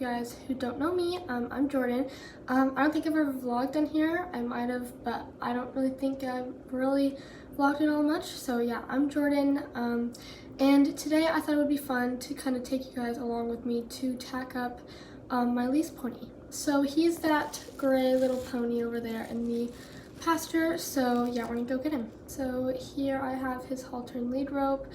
you guys who don't know me, I'm Jordan. I don't think I've ever vlogged on here. I might have, but I don't really think I've really vlogged it all much. So yeah, I'm Jordan. And today I thought it would be fun to kind of take you guys along with me to tack up my lease pony. So he's that gray little pony over there in the pasture. So yeah, we're gonna go get him. So here I have his halter and lead rope.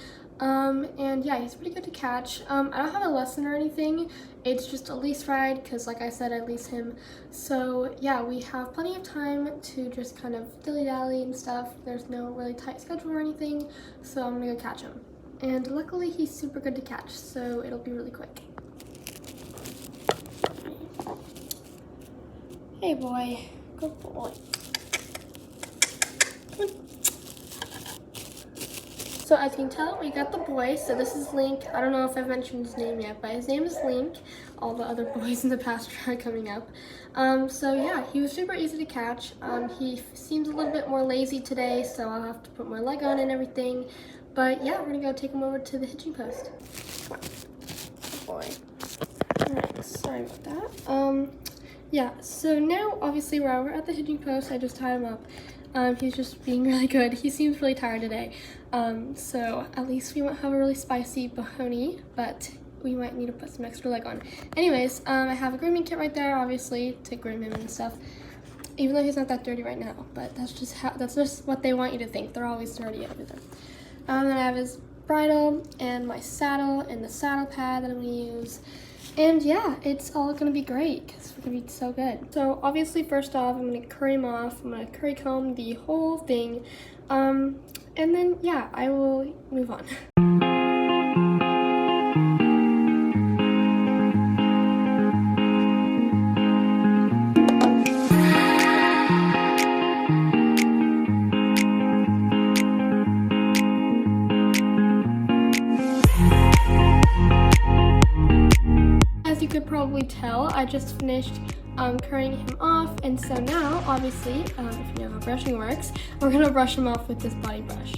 And yeah, he's pretty good to catch. I don't have a lesson or anything. It's just a lease ride because, like I said, I lease him. So yeah, we have plenty of time to just kind of dilly-dally and stuff. There's no really tight schedule or anything, so I'm gonna go catch him. And luckily he's super good to catch, so it'll be really quick. Hey boy, good boy. So as you can tell, we got the boy. So this is Link. I don't know if I've mentioned his name yet, but his name is Link. All the other boys in the pasture are coming up. So yeah, he was super easy to catch. He seems a little bit more lazy today, so I'll have to put more leg on and everything. But yeah, we're gonna go take him over to the hitching post. Come on. Good boy. Alright, sorry about that. Yeah, so now obviously we're over at the hitching post. I just tied him up. He's just being really good. He seems really tired today. So at least we won't have a really spicy pony, but we might need to put some extra leg on. Anyways, I have a grooming kit right there, obviously, to groom him and stuff. Even though he's not that dirty right now, but that's just what they want you to think. They're always dirty over there. Then I have his bridle and my saddle and the saddle pad that I'm gonna use. And yeah, it's all gonna be great because we're gonna be so good. So obviously, first off, I'm gonna curry him off. I'm gonna curry comb the whole thing. And then yeah, I will move on. As you could probably tell, I just finished currying him off, and so now, obviously, if you know how brushing works, we're gonna brush him off with this body brush.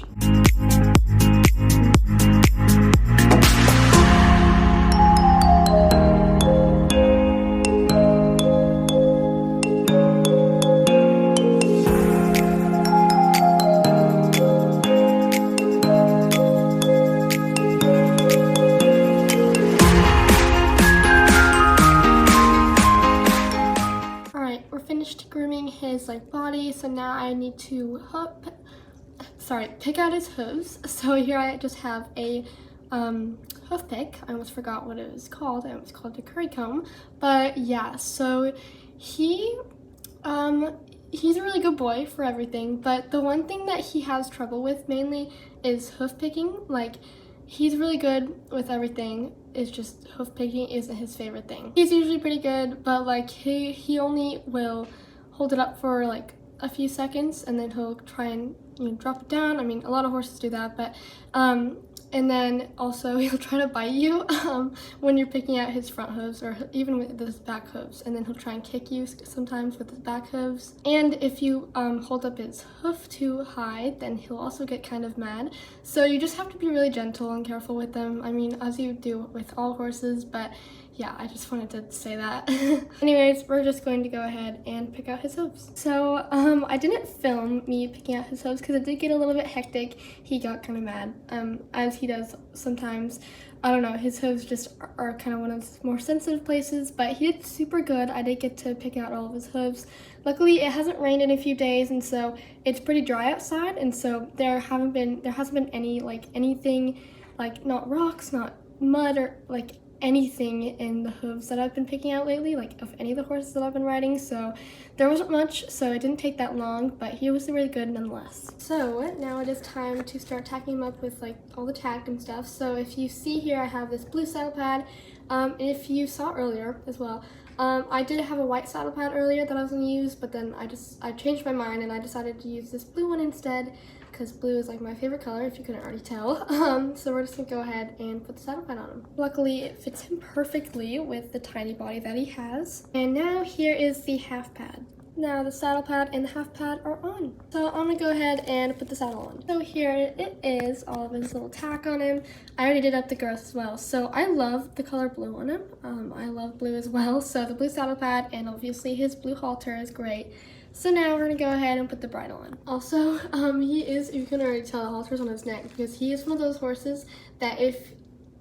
Grooming his body, so now I need to pick out his hooves. So here I just have a hoof pick. I almost forgot what it was called. It was called the curry comb. But yeah, so he's a really good boy for everything, but the one thing that he has trouble with mainly is hoof picking. Like, he's really good with everything. It's just hoof picking isn't his favorite thing. He's usually pretty good, but like he only will hold it up for like a few seconds and then he'll try and drop it down. I mean, a lot of horses do that, but and then also he'll try to bite you when you're picking out his front hooves or even with his back hooves, and then he'll try and kick you sometimes with his back hooves. And if you hold up his hoof too high, then he'll also get kind of mad. So you just have to be really gentle and careful with them. I mean, as you do with all horses, but yeah, I just wanted to say that. Anyways, we're just going to go ahead and pick out his hooves. So I didn't film me picking out his hooves because it did get a little bit hectic. He got kind of mad, as he does sometimes. I don't know, his hooves just are kind of one of the more sensitive places, but he did super good. I did get to pick out all of his hooves. Luckily, it hasn't rained in a few days, and so it's pretty dry outside, and so there hasn't been any anything, not rocks, not mud, or anything in the hooves that I've been picking out lately, of any of the horses that I've been riding. So there wasn't much, so it didn't take that long, but he was really good nonetheless. So now it is time to start tacking him up with all the tack and stuff. So if you see here, I have this blue saddle pad. And if you saw earlier as well, I did have a white saddle pad earlier that I was gonna use, but then I changed my mind and I decided to use this blue one instead, because blue is my favorite color, if you couldn't already tell. So we're just gonna go ahead and put the saddle pad on him. Luckily, it fits him perfectly with the tiny body that he has. And now here is the half pad. Now the saddle pad and the half pad are on. So I'm gonna go ahead and put the saddle on. So here it is, all of his little tack on him. I already did up the girth as well. So I love the color blue on him. I love blue as well. So the blue saddle pad and obviously his blue halter is great. So now we're gonna go ahead and put the bridle on. Also, you can already tell the halter's on his neck because he is one of those horses that if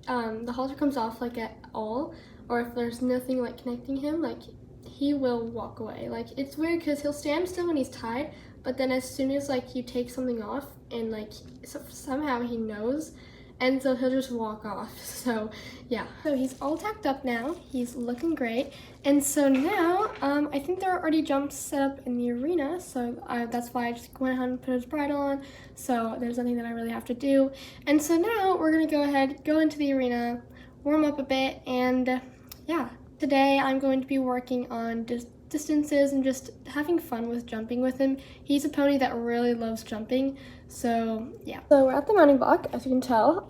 the halter comes off like at all, or if there's nothing like connecting him, like he will walk away. Like it's weird because he'll stand still when he's tied, but then as soon as like you take something off and like somehow he knows, and so he'll just walk off. So yeah, so he's all tacked up now, he's looking great. And so now I think there are already jumps set up in the arena, so that's why I just went ahead and put his bridle on, so there's nothing that I really have to do. And so now we're gonna go ahead, go into the arena, warm up a bit, and yeah, today I'm going to be working on distances and just having fun with jumping with him. He's a pony that really loves jumping, so yeah. So we're at the mounting block, as you can tell,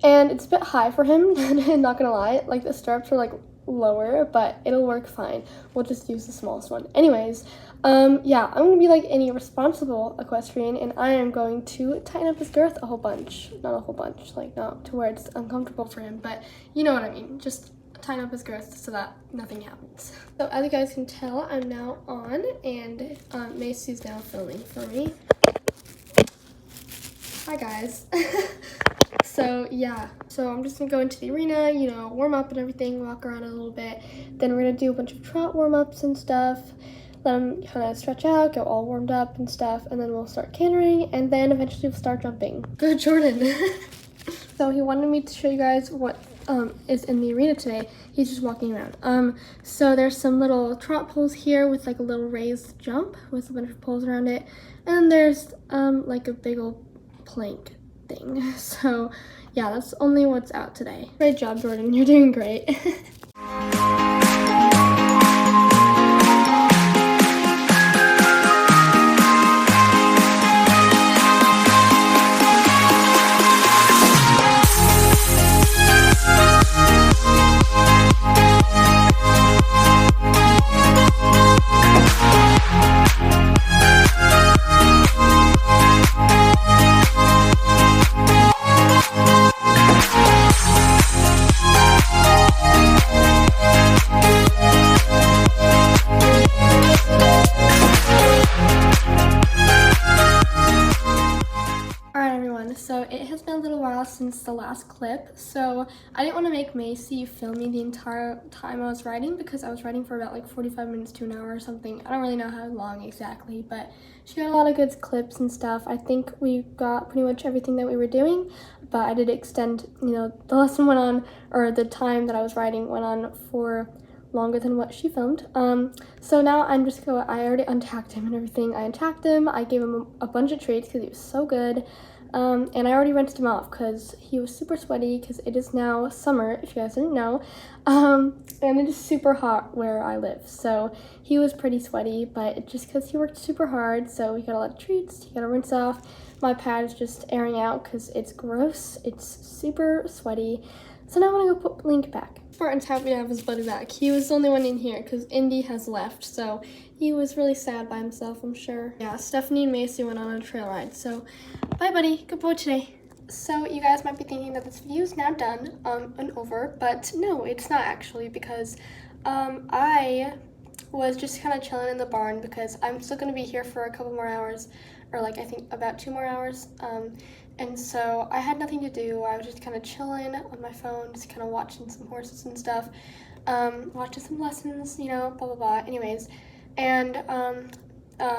and it's a bit high for him, not gonna lie. Like the stirrups are like lower, but it'll work fine. We'll just use the smallest one. Anyways, yeah, I'm gonna be like any responsible equestrian, and I am going to tighten up his girth a whole bunch. Not a whole bunch, like not to where it's uncomfortable for him, but you know what I mean. Just tighten up his girth so that nothing happens. So as you guys can tell, I'm now on, and Macy's now filming for me. Hi guys. So yeah, so I'm just gonna go into the arena, you know, warm up and everything, walk around a little bit. Then we're gonna do a bunch of trot warm-ups and stuff, let them kind of stretch out, get all warmed up and stuff, and then we'll start cantering, and then eventually we'll start jumping. Good Jordan. So he wanted me to show you guys what is in the arena today. He's just walking around. So there's some little trot poles here with like a little raised jump with a bunch of poles around it, and there's like a big old plank thing. So yeah, that's only what's out today. Great job, Jordan, you're doing great. So it has been a little while since the last clip, so I didn't want to make Macy film me the entire time I was riding because I was riding for about like 45 minutes to an hour or something. I don't really know how long exactly, but she got a lot of good clips and stuff. I think we got pretty much everything that we were doing, but I did extend, you know, the lesson went on, or the time that I was riding went on for longer than what she filmed. So now I'm just I already untacked him and everything. I untacked him, I gave him a bunch of treats because he was so good. And I already rinsed him off because he was super sweaty because it is now summer, if you guys didn't know, and it is super hot where I live, so he was pretty sweaty, but just because he worked super hard, so he got a lot of treats, he got a rinse off. My pad is just airing out because it's gross, it's super sweaty. So now I'm gonna go put Link back. Spartan's happy to have his buddy back. He was the only one in here because Indy has left, so he was really sad by himself, I'm sure. Yeah, Stephanie and Macy went on a trail ride, so bye buddy, good boy today. So you guys might be thinking that this video is now done and over, but no, it's not actually, because I was just kind of chilling in the barn because I'm still gonna be here for a couple more hours, or like I think about 2 more hours. And so I had nothing to do. I was just kind of chilling on my phone, just kind of watching some horses and stuff, watching some lessons, you know, blah, blah, blah. Anyways, and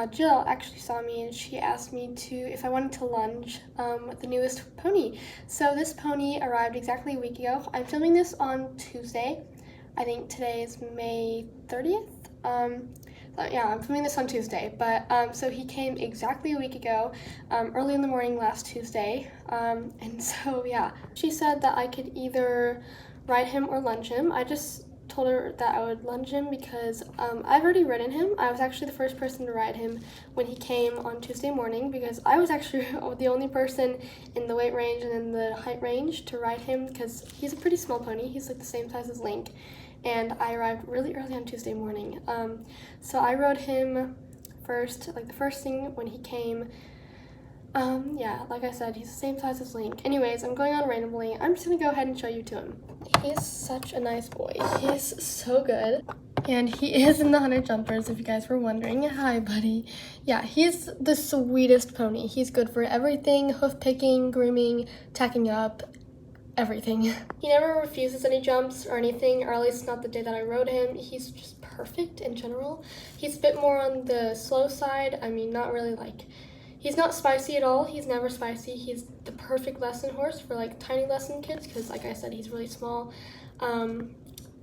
Jill actually saw me and she asked me if I wanted to lunge with the newest pony. So this pony arrived exactly a week ago. I'm filming this on Tuesday. I think today is May 30th. Yeah, I'm filming this on Tuesday, but so he came exactly a week ago, early in the morning last Tuesday, and so yeah, she said that I could either ride him or lunge him. I just told her that I would lunge him because I've already ridden him. I was actually the first person to ride him when he came on Tuesday morning because I was actually the only person in the weight range and in the height range to ride him because he's a pretty small pony. He's like the same size as Link. and I arrived really early on Tuesday morning. So I rode him first, like the first thing when he came. Yeah, like I said, he's the same size as Link. Anyways, I'm going on randomly. I'm just gonna go ahead and show you to him. He's such a nice boy. He's so good. And he is in the 100 jumpers, if you guys were wondering. Hi, buddy. Yeah, he's the sweetest pony. He's good for everything, hoof picking, grooming, tacking up, everything. He never refuses any jumps or anything, or at least not the day that I rode him. He's just perfect in general. He's a bit more on the slow side. I mean, not really like, he's not spicy at all. He's never spicy. He's the perfect lesson horse for like tiny lesson kids because like I said, he's really small.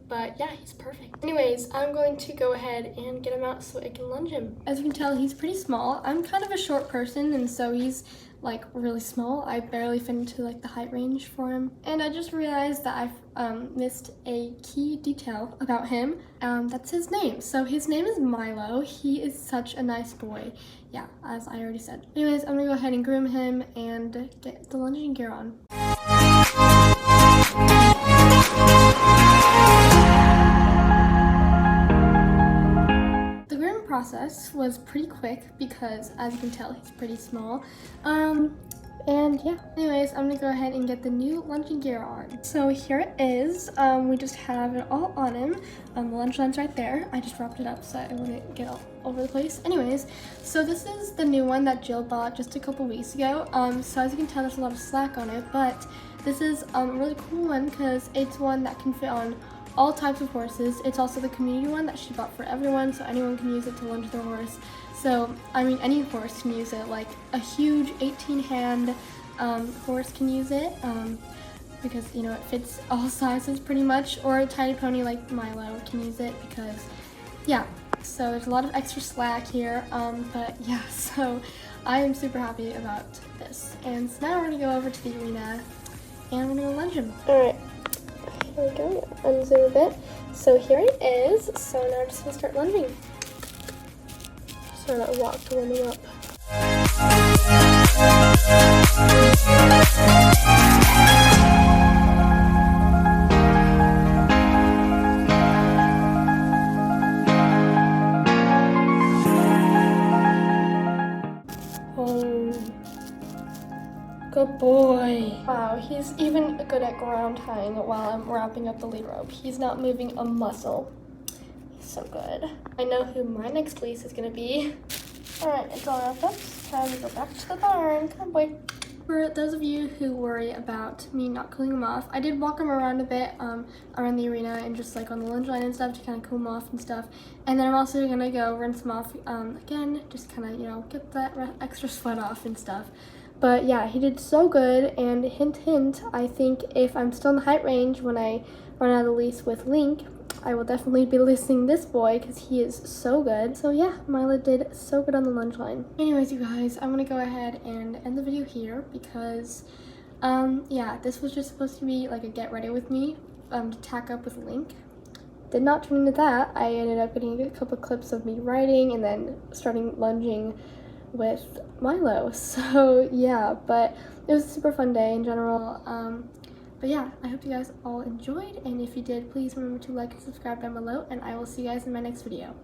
But yeah, he's perfect. Anyways, I'm going to go ahead and get him out so I can lunge him. As you can tell, he's pretty small. I'm kind of a short person, and so he's like really small. I barely fit into like the height range for him. And I just realized that I've missed a key detail about him. That's his name. So his name is Milo. He is such a nice boy. Yeah, as I already said. Anyways, I'm gonna go ahead and groom him and get the lunging gear on. Process was pretty quick because as you can tell he's pretty small, and yeah, anyways, I'm gonna go ahead and get the new lunging gear on. So here it is. We just have it all on him. The lunge line's right there. I just wrapped it up so it wouldn't get all over the place. Anyways, so this is the new one that Jill bought just a couple weeks ago. So as you can tell, there's a lot of slack on it, but this is a really cool one because it's one that can fit on all types of horses. It's also the community one that she bought for everyone, so anyone can use it to lunge their horse. So, I mean, any horse can use it. Like a huge 18-hand horse can use it because, you know, it fits all sizes pretty much. Or a tiny pony like Milo can use it because, yeah. So there's a lot of extra slack here, but yeah, so I am super happy about this. And so now we're gonna go over to the arena and we're gonna lunge him. All right. Here we go, unzoom a bit. So here it is. So now I'm just gonna start lunging. Sort of walk to warm him up. Good boy. Wow, he's even good at ground tying while I'm wrapping up the lead rope. He's not moving a muscle. He's so good. I know who my next lease is gonna be. All right, it's all wrapped up. It's time to go back to the barn. Come on, boy. For those of you who worry about me not cooling him off, I did walk him around a bit around the arena and just like on the lunge line and stuff to kind of cool him off and stuff. And then I'm also gonna go rinse him off again, just kind of, you know, get that extra sweat off and stuff. But yeah, he did so good, and hint, hint, I think if I'm still in the height range when I run out of the lease with Link, I will definitely be leasing this boy because he is so good. So yeah, Milo did so good on the lunge line. Anyways, you guys, I'm gonna go ahead and end the video here because, yeah, this was just supposed to be like a get ready with me to tack up with Link. Did not turn into that. I ended up getting a couple clips of me riding and then starting lunging with Milo. So yeah, but it was a super fun day in general. But yeah, I hope you guys all enjoyed, and if you did, please remember to like and subscribe down below, and I will see you guys in my next video.